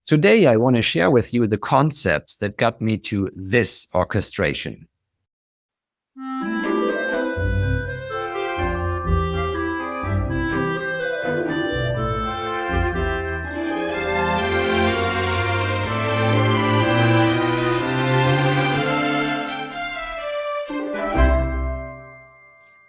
Today, I want to share with you the concepts that got me to this orchestration.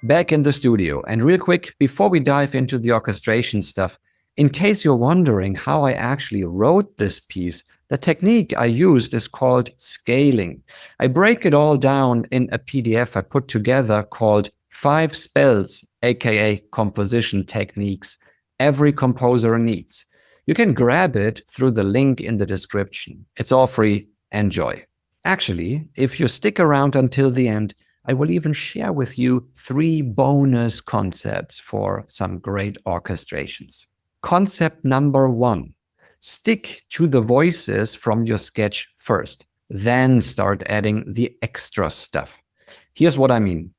Back in the studio, and real quick, before we dive into the orchestration stuff, in case you're wondering how I actually wrote this piece, the technique I used is called scaling. I break it all down in a PDF I put together called 5 Spells, aka Composition Techniques, Every Composer Needs. You can grab it through the link in the description. It's all free. Enjoy. Actually, if you stick around until the end, I will even share with you 3 bonus concepts for some great orchestrations. Concept number 1, stick to the voices from your sketch first, then start adding the extra stuff. Here's what I mean.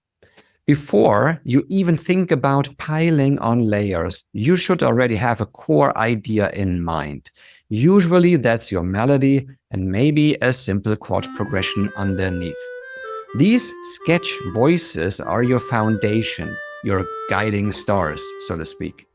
Before you even think about piling on layers, you should already have a core idea in mind. Usually that's your melody and maybe a simple chord progression underneath. These sketch voices are your foundation, your guiding stars, so to speak.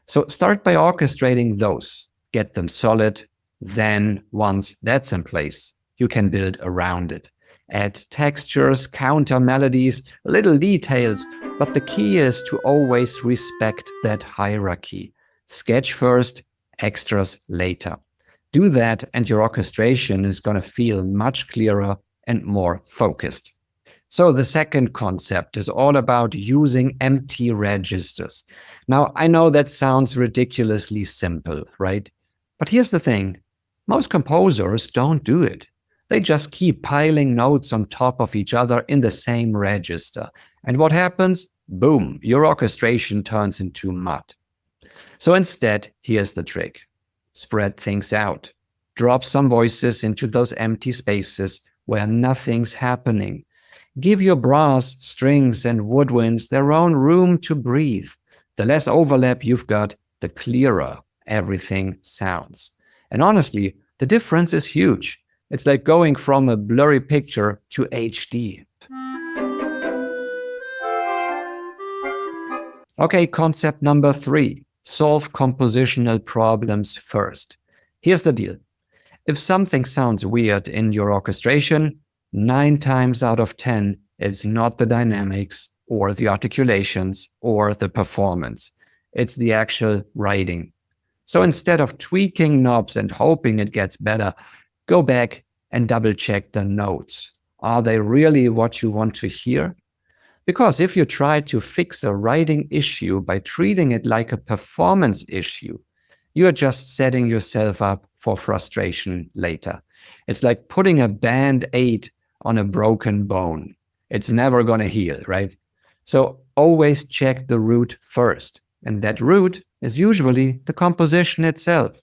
So start by orchestrating those, get them solid, then once that's in place, you can build around it. Add textures, counter melodies, little details, but the key is to always respect that hierarchy. Sketch first, extras later. Do that and your orchestration is going to feel much clearer and more focused. So the second concept is all about using empty registers. Now, I know that sounds ridiculously simple, right? But here's the thing. Most composers don't do it. They just keep piling notes on top of each other in the same register. And what happens? Boom, your orchestration turns into mud. So instead, here's the trick. Spread things out. Drop some voices into those empty spaces where nothing's happening. Give your brass, strings, and woodwinds their own room to breathe. The less overlap you've got, the clearer everything sounds. And honestly, the difference is huge. It's like going from a blurry picture to HD. Okay, concept number 3. Solve compositional problems first. Here's the deal. If something sounds weird in your orchestration, 9 times out of 10, it's not the dynamics or the articulations or the performance. It's the actual writing. So instead of tweaking knobs and hoping it gets better, go back and double check the notes. Are they really what you want to hear? Because if you try to fix a writing issue by treating it like a performance issue, you're just setting yourself up for frustration later. It's like putting a Band-Aid on a broken bone. It's never going to heal, right? So always check the root first. And that root is usually the composition itself.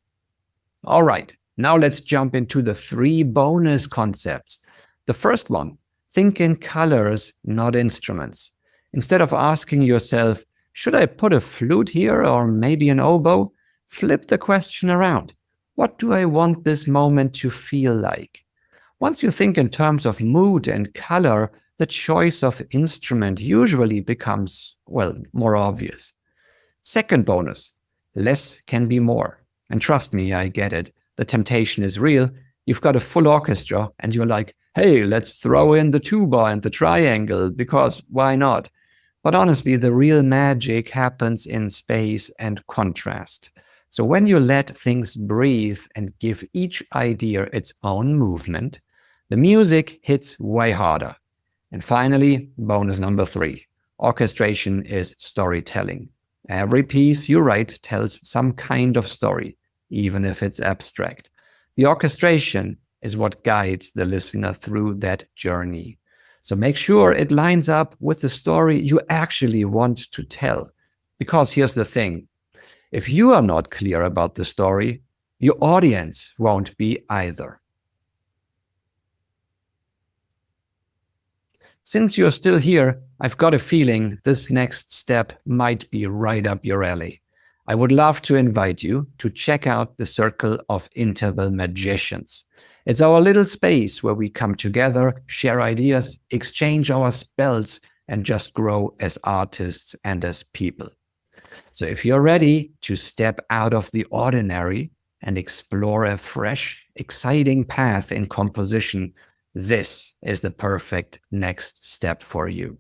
All right, now let's jump into the 3 bonus concepts. The first one, think in colors, not instruments. Instead of asking yourself, should I put a flute here or maybe an oboe? Flip the question around. What do I want this moment to feel like? Once you think in terms of mood and color, the choice of instrument usually becomes, well, more obvious. Second bonus, less can be more. And trust me, I get it. The temptation is real. You've got a full orchestra and you're like, hey, let's throw in the tuba and the triangle because why not? But honestly, the real magic happens in space and contrast. So when you let things breathe and give each idea its own movement, the music hits way harder. And finally, bonus number 3. Orchestration is storytelling. Every piece you write tells some kind of story, even if it's abstract. The orchestration is what guides the listener through that journey. So make sure it lines up with the story you actually want to tell. Because here's the thing. If you are not clear about the story, your audience won't be either. Since you're still here, I've got a feeling this next step might be right up your alley. I would love to invite you to check out the Circle of Interval Magicians. It's our little space where we come together, share ideas, exchange our spells, and just grow as artists and as people. So if you're ready to step out of the ordinary and explore a fresh, exciting path in composition, this is the perfect next step for you.